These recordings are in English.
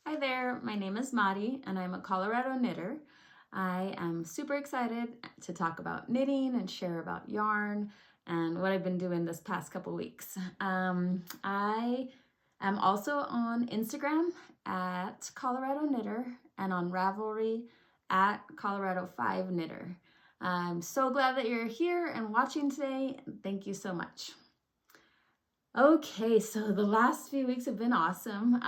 Hi there, my name is Madi and I'm a Colorado knitter. I am super excited to talk about knitting and share about yarn and what I've been doing this past couple weeks. I am also on Instagram at Colorado Knitter and on Ravelry at Colorado 5 Knitter. I'm so glad that you're here and watching today. Thank you so much. Okay, so the last few weeks have been awesome.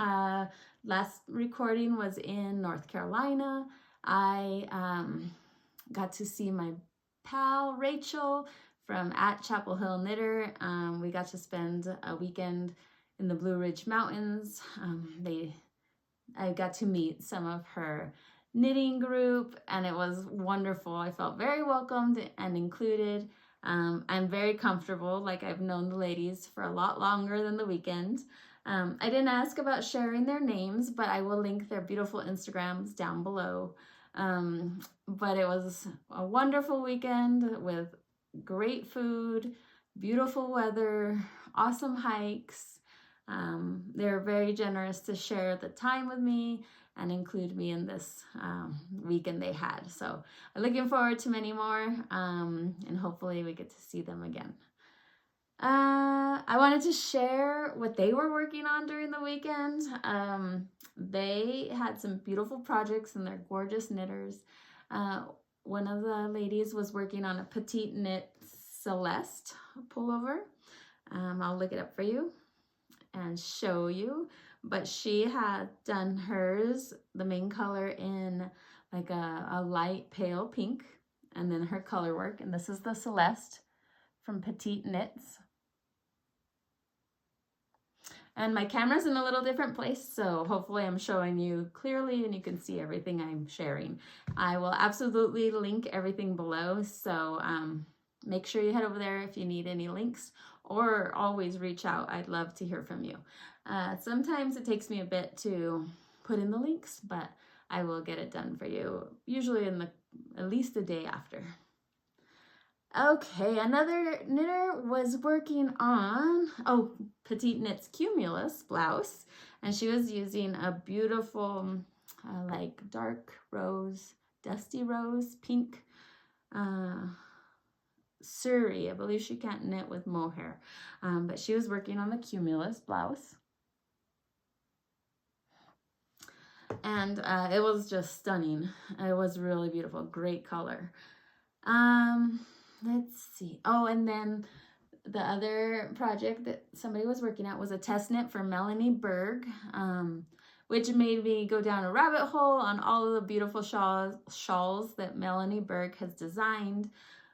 Last recording was in North Carolina. I got to see my pal Rachel from at Chapel Hill Knitter. We got to spend a weekend in the Blue Ridge Mountains. I got to meet some of her knitting group and it was wonderful. I felt very welcomed and included. I'm very comfortable, like I've known the ladies for a lot longer than the weekend. I didn't ask about sharing their names, but I will link their beautiful Instagrams down below. But it was a wonderful weekend with great food, beautiful weather, awesome hikes. They're very generous to share the time with me and include me in this weekend they had. So I'm looking forward to many more and hopefully we get to see them again. I wanted to share what they were working on during the weekend. They had some beautiful projects and they're gorgeous knitters. One of the ladies was working on a petite knit Celeste pullover. I'll look it up for you and show you, but she had done hers, the main color, in like a light pale pink, and then her color work, and this is the Celeste from Petite Knits. And my camera's in a little different place, so hopefully I'm showing you clearly and you can see everything I'm sharing. I will absolutely link everything below, so make sure you head over there if you need any links, or always reach out. I'd love to hear from you. Sometimes it takes me a bit to put in the links, but I will get it done for you, usually in at least the day after. Okay, another knitter was working on, Petite Knits Cumulus blouse, and she was using a beautiful like dark rose, dusty rose, pink Surrey. I believe she can't knit with mohair, but she was working on the Cumulus blouse. And it was just stunning. It was really beautiful, great color. Let's see. Oh, and then the other project that somebody was working at was a test knit for Melanie Berg, which made me go down a rabbit hole on all of the beautiful shawls that Melanie Berg has designed.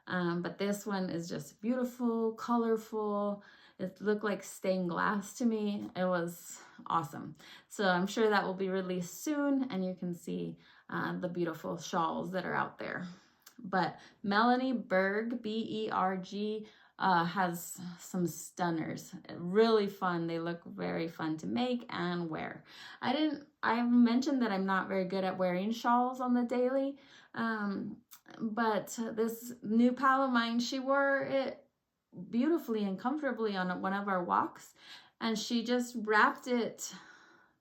But this one is just beautiful, colorful. It looked like stained glass to me. It was awesome. So I'm sure that will be released soon and you can see the beautiful shawls that are out there. But Melanie Berg, B-E-R-G, has some stunners. Really fun. They look very fun to make and wear. I mentioned that I'm not very good at wearing shawls on the daily, but this new pal of mine, she wore it beautifully and comfortably on one of our walks, and she just wrapped it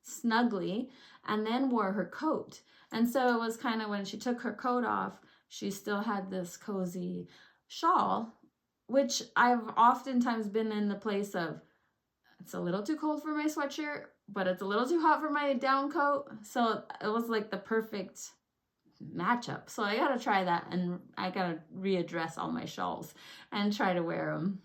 snugly and then wore her coat. And so it was kind of, when she took her coat off, she still had this cozy shawl, which I've oftentimes been in the place of, it's a little too cold for my sweatshirt, but it's a little too hot for my down coat. So it was like the perfect matchup. So I gotta try that, and I gotta readdress all my shawls and try to wear them.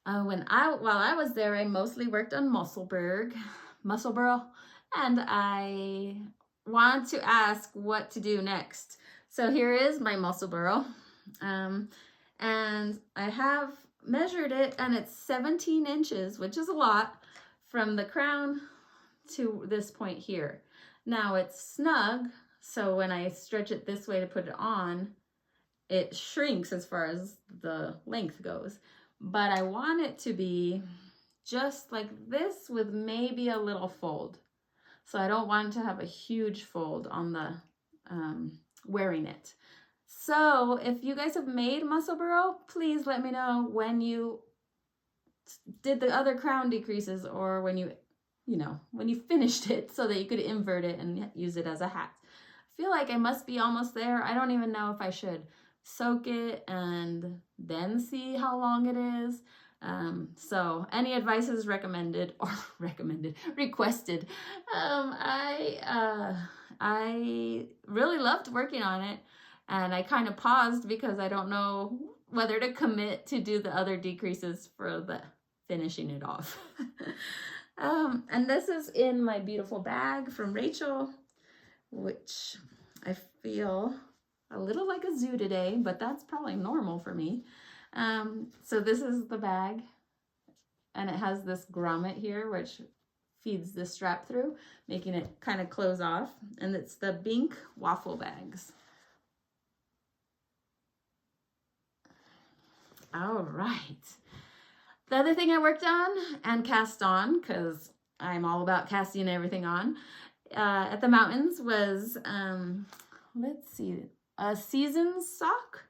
While I was there, I mostly worked on Musselburgh, and I want to ask what to do next. So here is my Musselburgh, and I have measured it, and it's 17 inches, which is a lot, from the crown to this point here. Now it's snug, so when I stretch it this way to put it on, it shrinks as far as the length goes. But I want it to be just like this with maybe a little fold. So I don't want to have a huge fold on the wearing it. So if you guys have made Musselburgh, please let me know when you did the other crown decreases, or when you know, when you finished it so that you could invert it and use it as a hat. I feel like I must be almost there. I don't even know if I should soak it and then see how long it is. So any advice is recommended, or requested. I really loved working on it, and I kind of paused because I don't know whether to commit to do the other decreases for the finishing it off. And this is in my beautiful bag from Rachel, which I feel a little like a zoo today, but that's probably normal for me. So this is the bag, and it has this grommet here, which feeds the strap through, making it kind of close off. And it's the Binkwaffle bags. All right. The other thing I worked on and cast on, because I'm all about casting everything on, at the mountains was, let's see, a season's sock.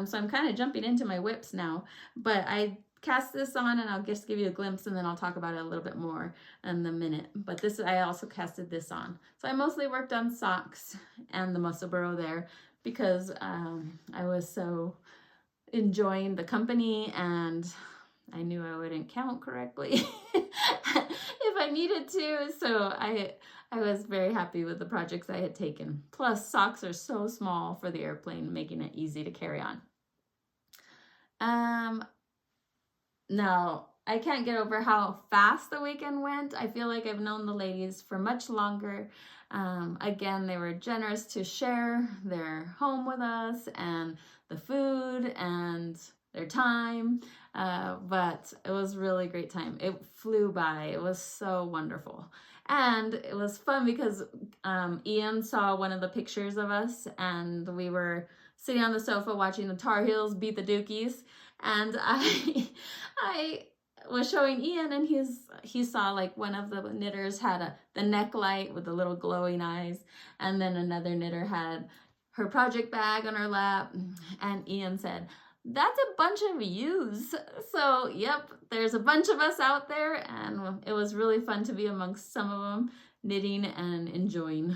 So I'm kind of jumping into my whips now, but I cast this on, and I'll just give you a glimpse, and then I'll talk about it a little bit more in a minute. But this, I also casted this on. So I mostly worked on socks and the Musselburgh there, because I was so enjoying the company, and I knew I wouldn't count correctly if I needed to. So I was very happy with the projects I had taken. Plus, socks are so small for the airplane, making it easy to carry on. Now, I can't get over how fast the weekend went. I feel like I've known the ladies for much longer. Again, they were generous to share their home with us, and the food, and their time. But it was really great time. It flew by. It was so wonderful. And it was fun because Ian saw one of the pictures of us, and we were sitting on the sofa watching the Tar Heels beat the Dookies. And I was showing Ian, and he saw like one of the knitters had the neck light with the little glowing eyes, and then another knitter had her project bag on her lap, and Ian said, "That's a bunch of yous." So yep, there's a bunch of us out there, and it was really fun to be amongst some of them, knitting and enjoying.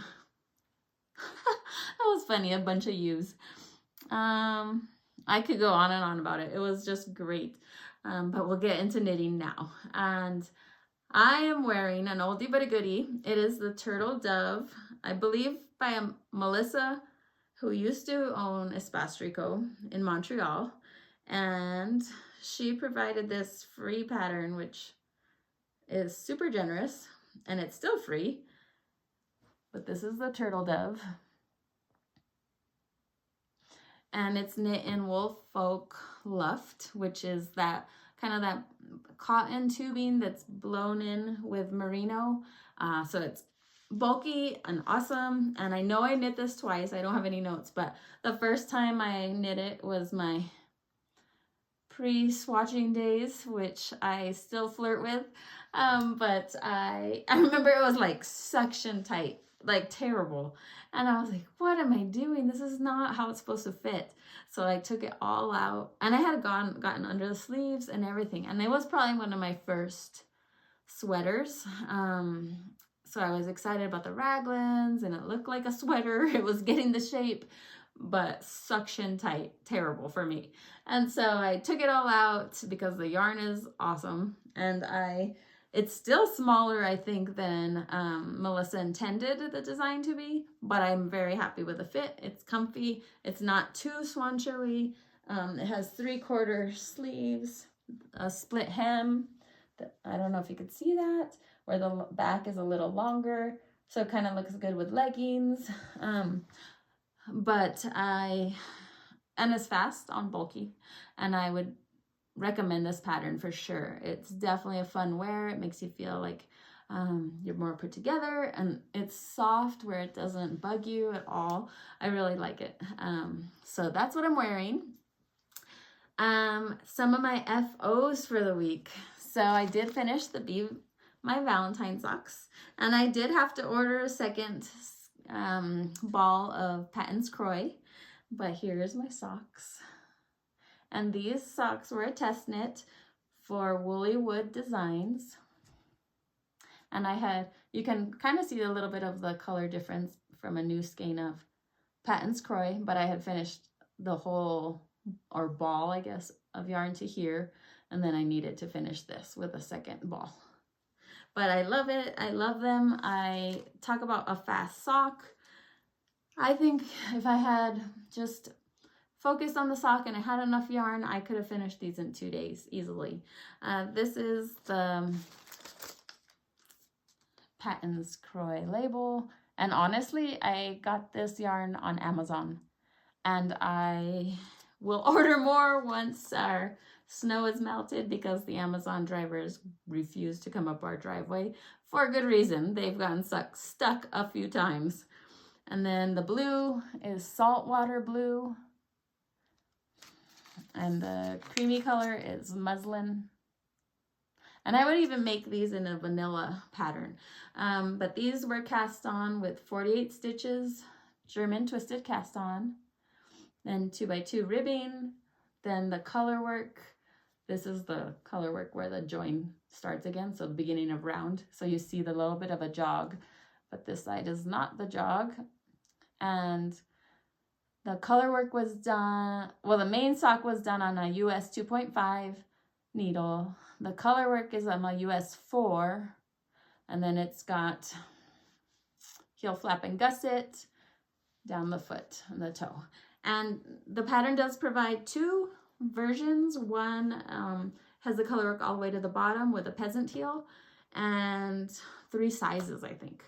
That was funny, a bunch of yous. I could go on and on about it. It was just great. But we'll get into knitting now. And I am wearing an oldie but a goodie. It is the Turtle Dove, I believe by Melissa, who used to own Espace Rico in Montreal. And she provided this free pattern, which is super generous, and it's still free. But this is the Turtle Dove. And it's knit in Woolfolk Luft, which is that kind of that cotton tubing that's blown in with merino. So it's bulky and awesome. And I know I knit this twice. I don't have any notes, but the first time I knit it was my pre-swatching days, which I still flirt with. But I remember it was like suction tight, like terrible. And I was like, what am I doing? This is not how it's supposed to fit. So I took it all out, and I had gotten under the sleeves and everything. And it was probably one of my first sweaters. So I was excited about the raglans, and it looked like a sweater. It was getting the shape, but suction tight, terrible for me. And so I took it all out because the yarn is awesome. And it's still smaller, I think, than Melissa intended the design to be, but I'm very happy with the fit. It's comfy. It's not too swan showy. It has 3/4 sleeves, a split hem. I don't know if you could see that, where the back is a little longer, so it kind of looks good with leggings. And it's fast on bulky, and I would recommend this pattern for sure. It's definitely a fun wear. It makes you feel like you're more put together, and it's soft where it doesn't bug you at all. I really like it. So that's what I'm wearing. Some of my FOs for the week. So I did finish the My Valentine Socks, and I did have to order a second ball of Patons Kroy, but here's my socks. And these socks were a test knit for Woolly Wood Designs. And you can kind of see a little bit of the color difference from a new skein of Patons Kroy, but I had finished the whole, or ball, I guess, of yarn to here, and then I needed to finish this with a second ball. But I love it. I love them. I talk about a fast sock. I think if I had just focused on the sock and I had enough yarn, I could have finished these in 2 days easily. This is the Patons Kroy label. And honestly, I got this yarn on Amazon. And I will order more once our snow is melted, because the Amazon drivers refuse to come up our driveway for a good reason. They've gotten stuck a few times. And then the blue is Saltwater blue. And the creamy color is Muslin. And I would even make these in a vanilla pattern. But these were cast on with 48 stitches, German twisted cast on, then 2x2 ribbing, then the color work. This is the color work where the join starts again, so the beginning of round. So you see the little bit of a jog, but this side is not the jog. And the color work was done, well, the main sock was done on a US 2.5 needle. The color work is on my US 4, and then it's got heel flap and gusset down the foot and the toe. And the pattern does provide 2 versions. One has the color work all the way to the bottom with a peasant heel, and 3 sizes, I think.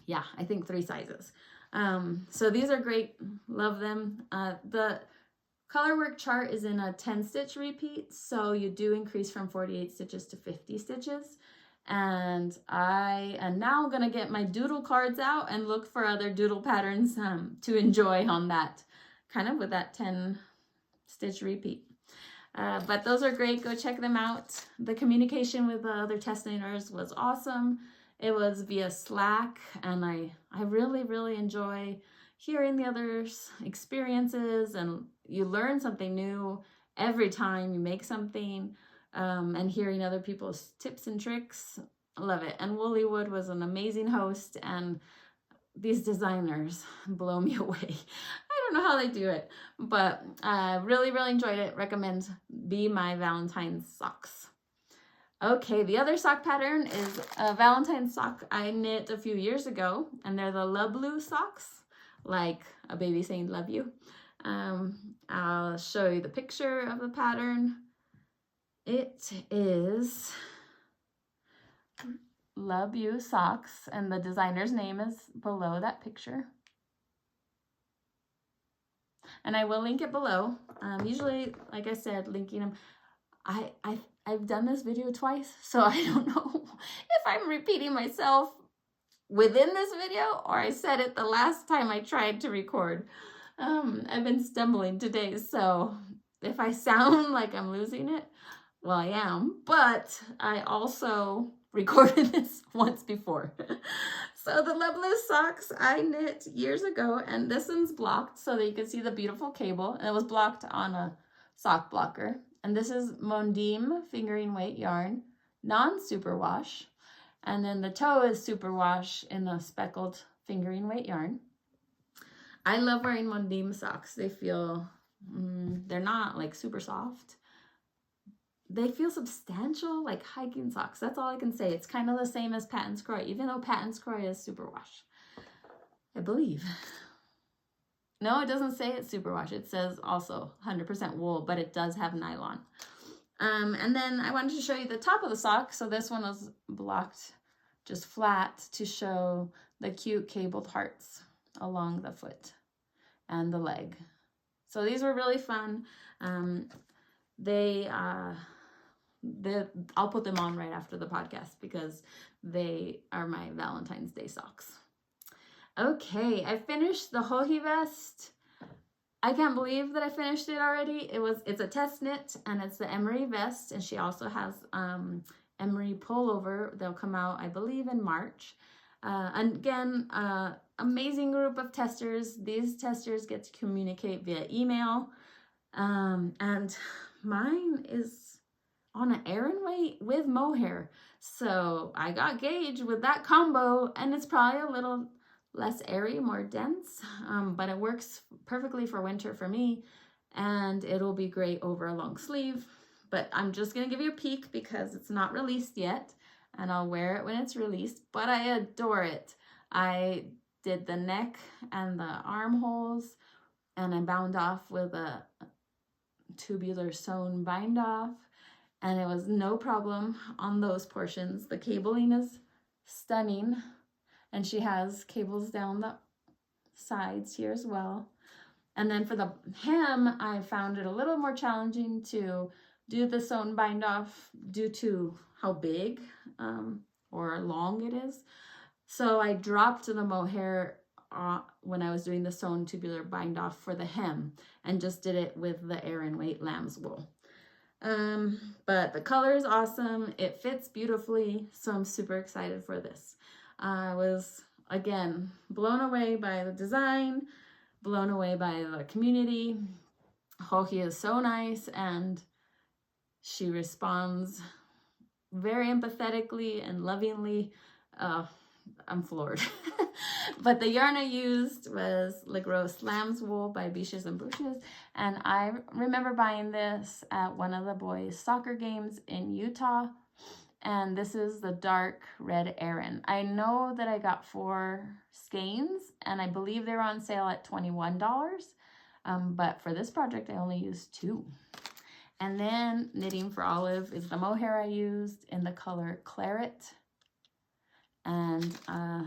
Yeah, I think 3 sizes. So these are great, love them. The color work chart is in a 10 stitch repeat, so you do increase from 48 stitches to 50 stitches. And I am now gonna get my doodle cards out and look for other doodle patterns to enjoy on that, kind of with that 10 stitch repeat. But those are great, go check them out. The communication with the other test knitters was awesome. It was via Slack, and I really, really enjoy hearing the others' experiences, and you learn something new every time you make something, and hearing other people's tips and tricks. I love it. And Woolly Wood was an amazing host, and these designers blow me away. I don't know how they do it, but really, really enjoyed it. Recommend My Valentines Socks. Okay, the other sock pattern is a Valentine sock I knit a few years ago, and they're the Lambswool socks, like a baby saying love you. I'll show you the picture of the pattern. It is Lambswool socks, and the designer's name is below that picture. And I will link it below. Usually, like I said, linking them. I've done this video twice, so I don't know if I'm repeating myself within this video or I said it the last time I tried to record. I've been stumbling today, so if I sound like I'm losing it, well, I am, but I also recorded this once before. So the Lambswool socks I knit years ago, and this one's blocked so that you can see the beautiful cable, and it was blocked on a sock blocker. And this is Mondim fingering weight yarn, non-superwash. And then the toe is superwash in a speckled fingering weight yarn. I love wearing Mondim socks. They feel, they're not like super soft. They feel substantial, like hiking socks. That's all I can say. It's kind of the same as Patons Kroy, even though Patons Kroy is superwash, I believe. No, it doesn't say it's superwash. It says also 100% wool, but it does have nylon. And then I wanted to show you the top of the sock. So this one was blocked just flat to show the cute cabled hearts along the foot and the leg. So these were really fun. I'll put them on right after the podcast because they are my Valentine's Day socks. Okay, I finished the Hohi vest. I can't believe that I finished it already. It's a test knit, and it's the Emery vest, and she also has Emery pullover. They'll come out, I believe, in March. And again, amazing group of testers. These testers get to communicate via email, and mine is on an Aran weight with mohair. So I got gauge with that combo, and it's probably a little less airy, more dense, but it works perfectly for winter for me, and it'll be great over a long sleeve. But I'm just gonna give you a peek because it's not released yet, and I'll wear it when it's released, but I adore it. I did the neck and the armholes, and I bound off with a tubular sewn bind off, and it was no problem on those portions. The cabling is stunning, and she has cables down the sides here as well. And then for the hem, I found it a little more challenging to do the sewn bind off due to how big or long it is. So I dropped the mohair when I was doing the sewn tubular bind off for the hem, and just did it with the Aran weight Lambswool. But the color is awesome. It fits beautifully, so I'm super excited for this. I was, again, blown away by the design, blown away by the community. Hohi is so nice, and she responds very empathetically and lovingly. I'm floored. But the yarn I used was Gros Lambswool by Biches and Buches, and I remember buying this at one of the boys' soccer games in Utah, and this is the dark red Aran. I know that I got 4 skeins, and I believe they were on sale at $21, but for this project I only used 2. And then Knitting for Olive is the mohair I used in the color Claret, and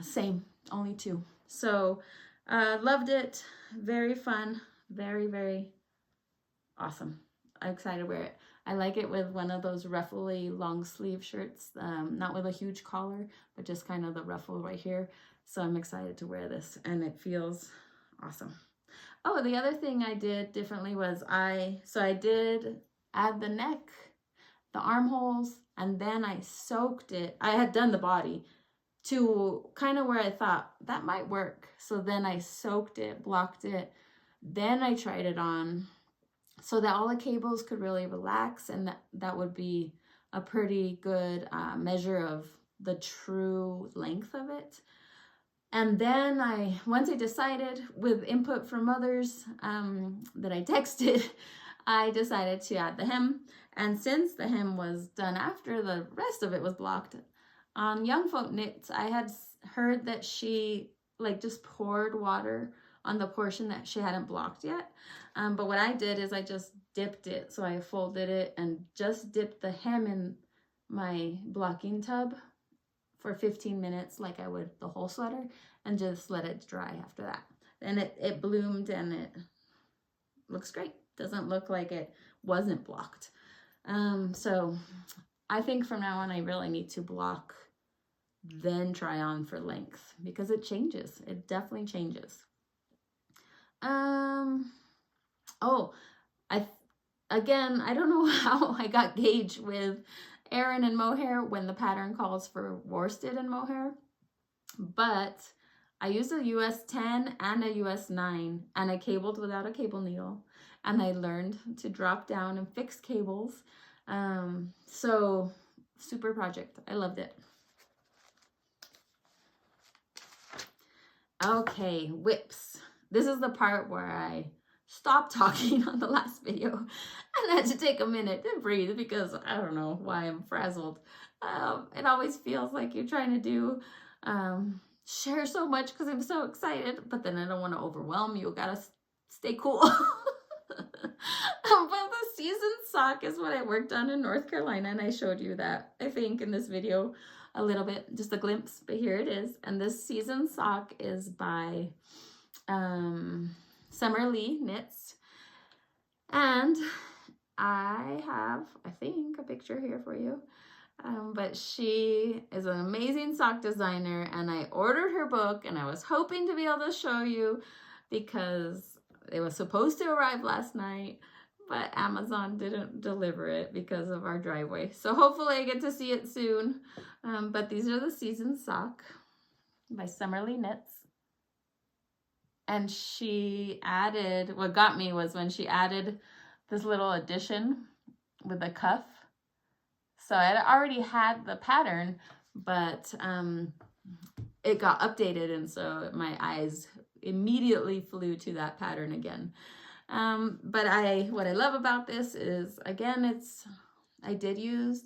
same, only 2. So loved it. Very fun. Very, very awesome. I'm excited to wear it. I like it with one of those ruffly long sleeve shirts, not with a huge collar, but just kind of the ruffle right here. So I'm excited to wear this, and it feels awesome. Oh, the other thing I did differently was I did add the neck, the armholes, and then I soaked it. I had done the body to kind of where I thought that might work. So then I soaked it, blocked it, then I tried it on so that all the cables could really relax, and that would be a pretty good measure of the true length of it. And then once I decided with input from others that I texted, I decided to add the hem. And since the hem was done after the rest of it was blocked, on Young Folk Knits, I had heard that she just poured water on the portion that she hadn't blocked yet. But what I did is I just dipped it. So I folded it and just dipped the hem in my blocking tub for 15 minutes like I would the whole sweater, and just let it dry after that. And it bloomed, and it looks great. Doesn't look like it wasn't blocked. So I think from now on I really need to block, then try on for length, because it changes. It definitely changes. Oh, again, I don't know how I got gauged with Aran and mohair when the pattern calls for worsted and mohair, but I used a US 10 and a US 9, and I cabled without a cable needle, and I learned to drop down and fix cables. So super project. I loved it. Okay, whips. This is the part where I stopped talking on the last video and had to take a minute to breathe, because I don't know why I'm frazzled. It always feels like you're trying to do share so much because I'm so excited, but then I don't want to overwhelm you. Gotta stay cool. But the season sock is what I worked on in North Carolina, and I showed you that, I think, in this video a little bit, just a glimpse, but here it is. And this season sock is by Summer Lee Knits, and I have, I think, a picture here for you. But she is an amazing sock designer, and I ordered her book, and I was hoping to be able to show you because it was supposed to arrive last night, but Amazon didn't deliver it because of our driveway. So hopefully I get to see it soon. But these are the season sock by Summer Lee Knits. And she added, what got me was when she added this little addition with a cuff. So I already had the pattern, but it got updated, and so my eyes immediately flew to that pattern again. But what I love about this is, again, I did use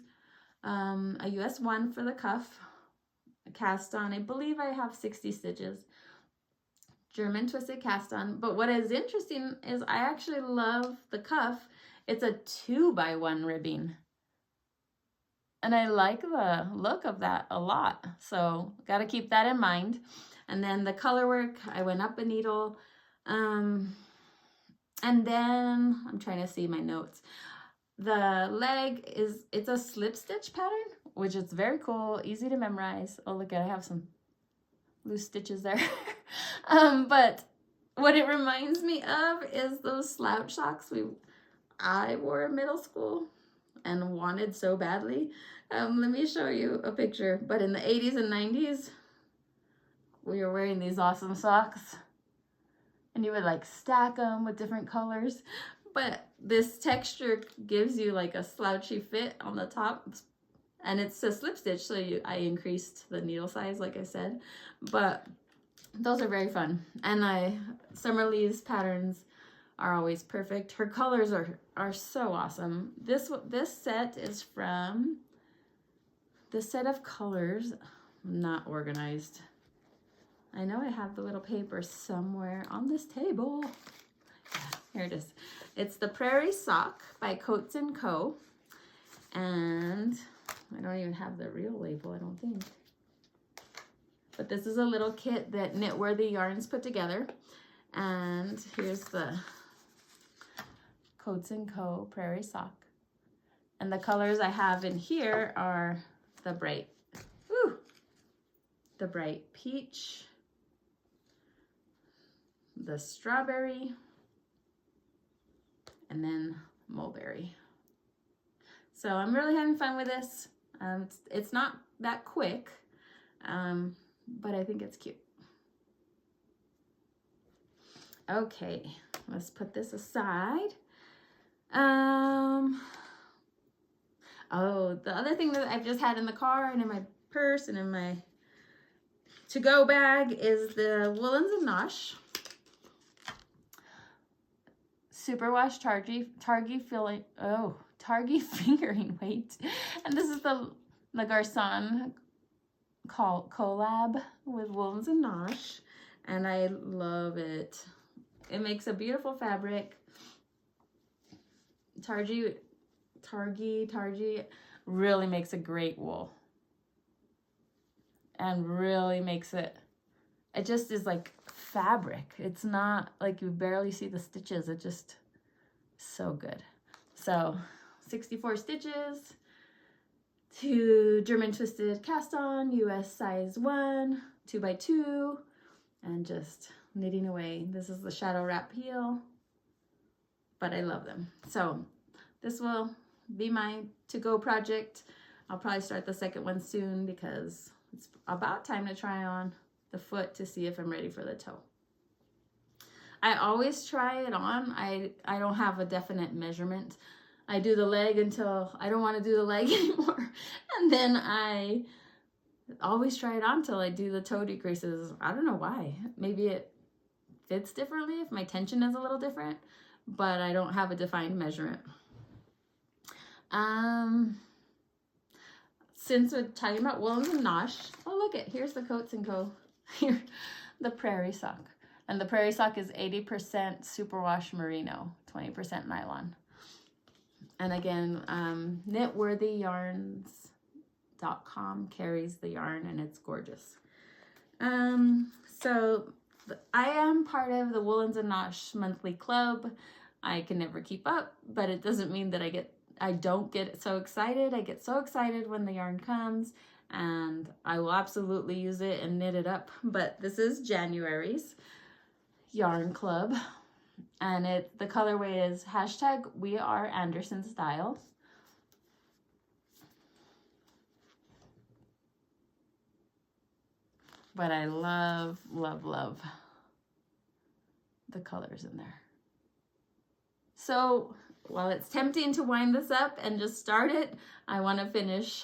a US 1 for the cuff, cast on. I believe I have 60 stitches. German twisted cast on. But what is interesting is I actually love the cuff. It's a 2x1 ribbing. And I like the look of that a lot. So got to keep that in mind. And then the color work, I went up a needle. And then I'm trying to see my notes. The leg it's a slip stitch pattern, which is very cool, easy to memorize. Oh, look, I have some loose stitches there. But what it reminds me of is those slouch socks I wore in middle school and wanted so badly. Let me show you a picture. But in the 80s and 90s, we were wearing these awesome socks. And you would like stack them with different colors. But this texture gives you like a slouchy fit on the top. And it's a slip stitch, so I increased the needle size, like I said. But those are very fun. And Summer Lee's patterns are always perfect. Her colors are so awesome. This set is from the set of colors, not organized. I know I have the little paper somewhere on this table. Yeah, here it is. It's the Prairie Sock by Coats & Co. And I don't even have the real label, I don't think. But this is a little kit that Knitworthy Yarns put together. And here's the Coats & Co. Prairie Sock. And the colors I have in here are the bright peach, the strawberry, and then mulberry. So I'm really having fun with this. It's not that quick, but I think it's cute. Okay, let's put this aside. Oh, the other thing that I've just had in the car and in my purse and in my to-go bag is the Woolens and Nosh Superwash Targy fingering weight. And this is the Garçon collab with Woolens and Nosh, and I love it. It makes a beautiful fabric. Targy really makes a great wool, and really makes it just is like fabric. It's not like you barely see the stitches. It just so good. So 64 stitches, 2 German twisted cast on, US size 1, 2x2, and just knitting away. This is the shadow wrap heel, but I love them. So this will be my to-go project. I'll probably start the second one soon because it's about time to try on the foot to see if I'm ready for the toe. I always try it on. I don't have a definite measurement. I do the leg until I don't want to do the leg anymore. And then I always try it on till I do the toe decreases. I don't know why. Maybe it fits differently if my tension is a little different, but I don't have a defined measurement. Since we're talking about Woolens and Nosh, oh look it, here's the Coats & Co. Here, the Prairie Sock. And the Prairie Sock is 80% superwash merino, 20% nylon. And again, knitworthyyarns.com carries the yarn, and it's gorgeous. So I am part of the Woolens and Nosh monthly club. I can never keep up, but it doesn't mean that I don't get so excited. I get so excited when the yarn comes, and I will absolutely use it and knit it up. But this is January's yarn club, and the colorway is #WeAreAndersonStyle. But I love, love, love the colors in there. So while it's tempting to wind this up and just start it, I want to finish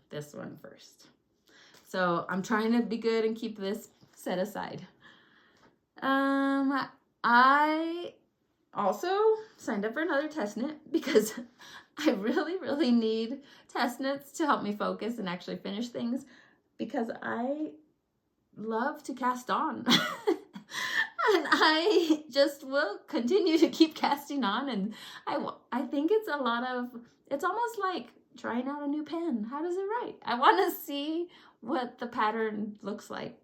this one first. So I'm trying to be good and keep this set aside. I also signed up for another test knit because I really need test knits to help me focus and actually finish things, because I love to cast on. And I just will continue to keep casting on, and I think it's it's almost like trying out a new pen. How does it write? I want to see what the pattern looks like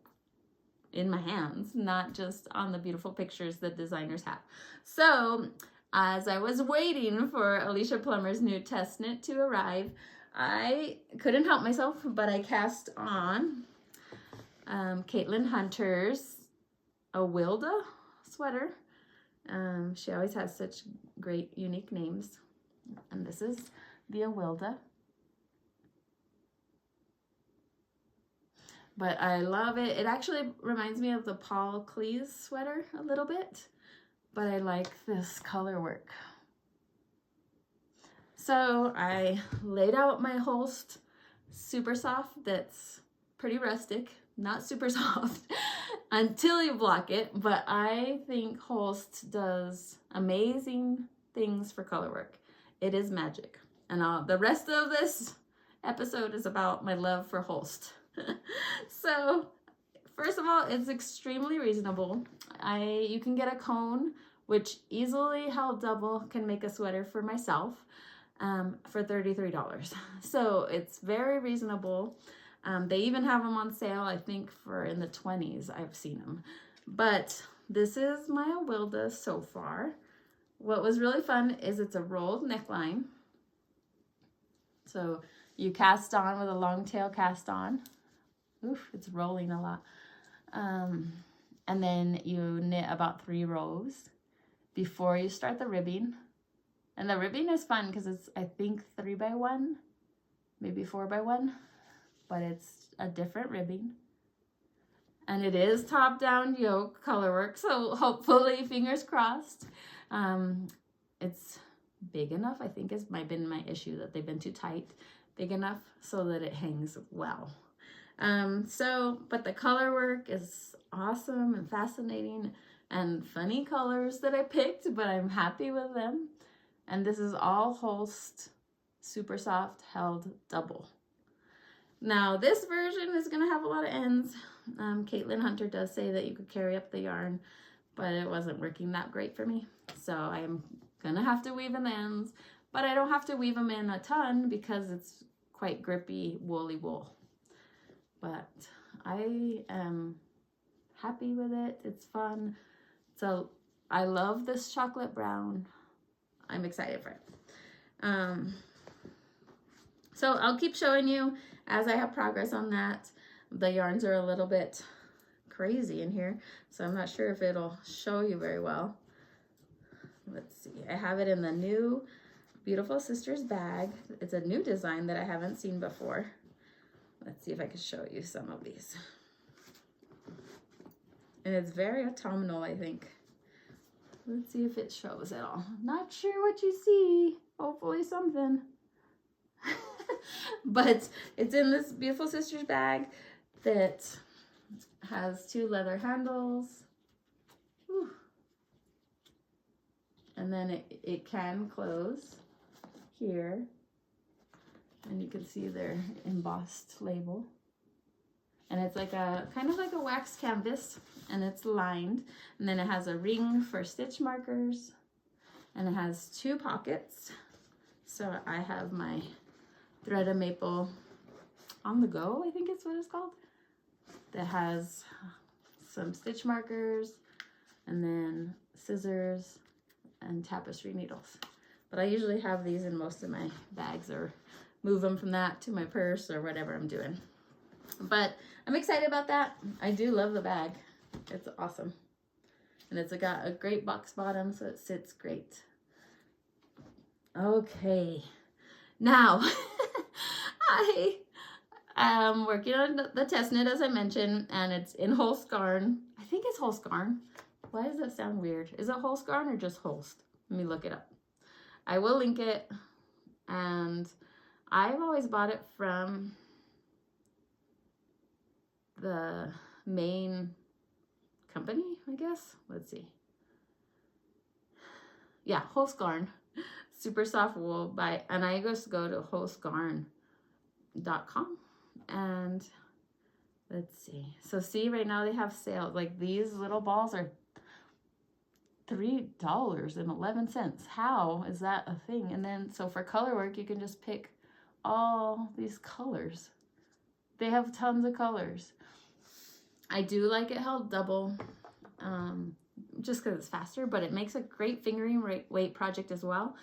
in my hands, not just on the beautiful pictures that designers have. So as I was waiting for Alicia Plummer's new test knit to arrive, I couldn't help myself, but I cast on Caitlin Hunter's Awilda sweater. She always has such great unique names, and this is the Awilda. But I love it. It actually reminds me of the Paul Cleese sweater a little bit, but I like this color work. So I laid out my Holst Super Soft that's pretty rustic, not super soft until you block it, but I think Holst does amazing things for color work. It is magic. And the rest of this episode is about my love for Holst. So first of all, it's extremely reasonable. You can get a cone, which easily held double can make a sweater for myself for $33. So it's very reasonable. They even have them on sale, I think, for in the 20s. I've seen them. But this is my Awilda so far. What was really fun is it's a rolled neckline. So you cast on with a long tail cast on. Oof, it's rolling a lot. And then you knit about 3 rows before you start the ribbing. And the ribbing is fun because it's, I think, 3x1, maybe 4x1, but it's a different ribbing. And it is top-down yoke color work, so hopefully, fingers crossed. It's big enough, I think has been my issue, that they've been too tight. Big enough so that it hangs well. But the color work is awesome and fascinating, and funny colors that I picked, but I'm happy with them. And this is all Holst Super Soft held double. Now this version is gonna have a lot of ends. Caitlin Hunter does say that you could carry up the yarn, but it wasn't working that great for me. So I'm gonna have to weave in the ends, but I don't have to weave them in a ton because it's quite grippy, woolly wool. But I am happy with it. It's fun. So I love this chocolate brown. I'm excited for it. So I'll keep showing you as I have progress on that. The yarns are a little bit crazy in here, so I'm not sure if it'll show you very well. Let's see. I have it in the new Beautiful Sisters bag. It's a new design that I haven't seen before. Let's see if I can show you some of these. And it's very autumnal, I think. Let's see if it shows at all. Not sure what you see. Hopefully something. But it's in this Beautiful Sisters bag that has 2 leather handles. Whew. And then it can close here. And you can see their embossed label. And it's like kind of like a wax canvas, and it's lined. And then it has a ring for stitch markers, and it has 2 pockets. So I have my thread of maple on the go, I think it's what it's called, that has some stitch markers, and then scissors and tapestry needles. But I usually have these in most of my bags, or move them from that to my purse or whatever I'm doing. But I'm excited about that. I do love the bag. It's awesome. And it's got a great box bottom, so it sits great. Okay. Now, I am working on the test knit, as I mentioned, and it's in Holst Garn. I think it's Holst Garn. Why does that sound weird? Is it Holst Garn or just Holst? Let me look it up. I will link it, and I've always bought it from the main company, I guess. Let's see. Yeah, Holst Garn. Super soft wool and I just go to holstgarn.com, and let's see. So see, right now they have sales. Like these little balls are $3.11. How is that a thing? And then so for color work, you can just pick all these colors. They have tons of colors. I do like it held double, just because it's faster, but it makes a great fingering weight project as well.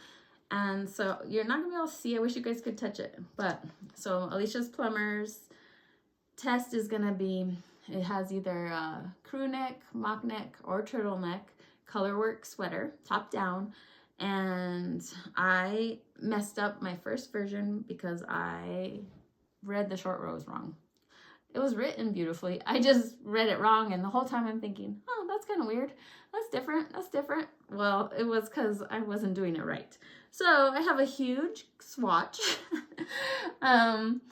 And so you're not gonna be able to see. I wish you guys could touch it. But so Alicia's Plumbers test is gonna be, it has either a crew neck, mock neck, or turtleneck colorwork sweater, top down. And I messed up my first version because I read the short rows wrong. It was written beautifully. I just read it wrong, and the whole time I'm thinking, oh, that's kind of weird. That's different. That's different. Well, it was because I wasn't doing it right. So I have a huge swatch, and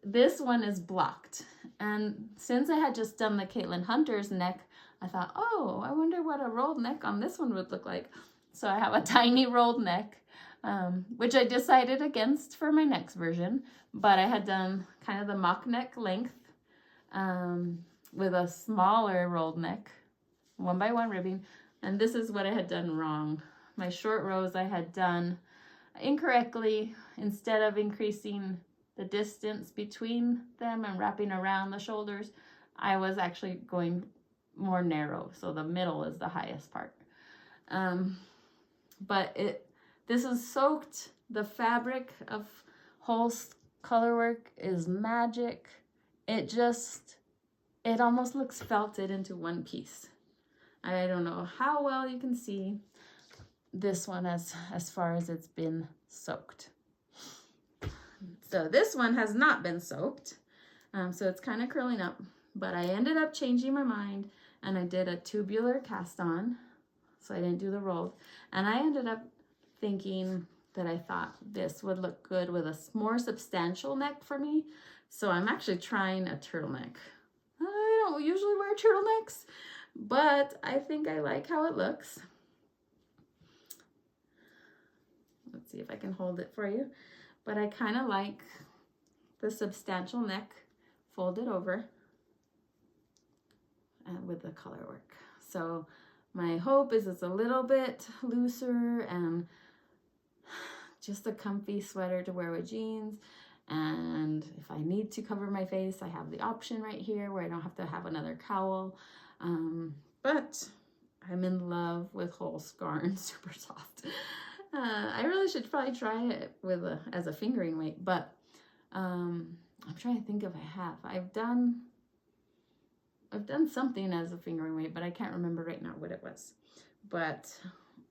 this one is blocked. And since I had just done the Caitlin Hunter's neck, I thought, oh, I wonder what a rolled neck on this one would look like. So I have a tiny rolled neck, which I decided against for my next version. But I had done kind of the mock neck length with a smaller rolled neck, 1x1 ribbing. And this is what I had done wrong. My short rows I had done incorrectly. Instead of increasing the distance between them and wrapping around the shoulders, I was actually going more narrow. So the middle is the highest part. But this is soaked. The fabric of Holst colorwork is magic. It almost looks felted into one piece. I don't know how well you can see this one as far as it's been soaked. So this one has not been soaked. So it's kind of curling up, but I ended up changing my mind and I did a tubular cast on. So I didn't do the rolled. And I ended up thinking that I thought this would look good with a more substantial neck for me. So I'm actually trying a turtleneck. I don't usually wear turtlenecks, but I think I like how it looks. Let's see if I can hold it for you. But I kind of like the substantial neck folded over and with the color work. So my hope is it's a little bit looser and just a comfy sweater to wear with jeans. And if I need to cover my face, I have the option right here where I don't have to have another cowl. But I'm in love with Holst Garn, super soft. I really should probably try it with as a fingering weight, but I'm trying to think if I have. I've done something as a fingering weight, but I can't remember right now what it was. But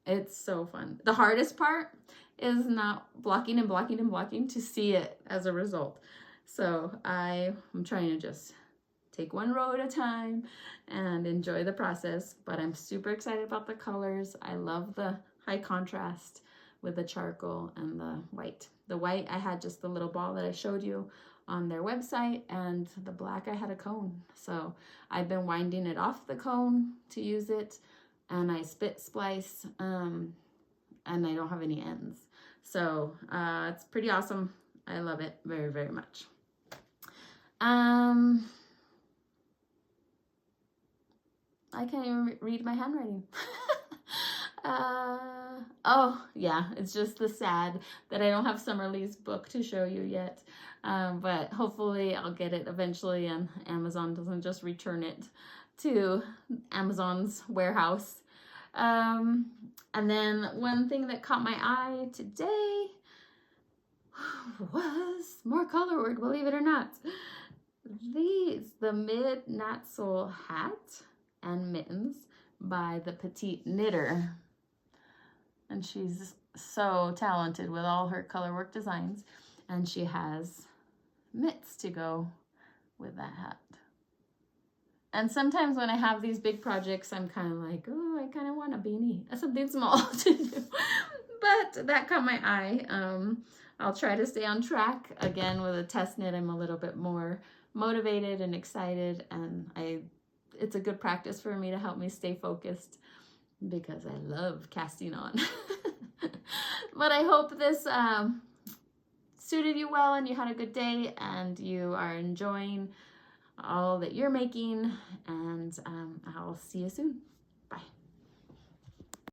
it's so fun. The hardest part is not blocking and blocking and blocking to see it as a result. So I'm trying to just take one row at a time and enjoy the process, but I'm super excited about the colors. I love the high contrast with the charcoal and the white. The white, I had just the little ball that I showed you on their website, and the black, I had a cone. So I've been winding it off the cone to use it, and I spit splice, and I don't have any ends. So it's pretty awesome. I love it very, very much. I can't even read my handwriting. Oh yeah, it's just the sad that I don't have Summerlee's book to show you yet. But hopefully I'll get it eventually, and Amazon doesn't just return it to Amazon's warehouse. And then one thing that caught my eye today was more color work, believe it or not. The mid knot sole hat and mittens by the Petite Knitter. And she's so talented with all her color work designs. And she has mitts to go with that hat. And sometimes when I have these big projects, I'm kind of like, oh, I kind of want a beanie. That's something small to do. but that caught my eye. I'll try to stay on track. Again, with a test knit, I'm a little bit more motivated and excited, and it's a good practice for me to help me stay focused because I love casting on. But I hope this suited you well and you had a good day and you are enjoying all that you're making, and I'll see you soon.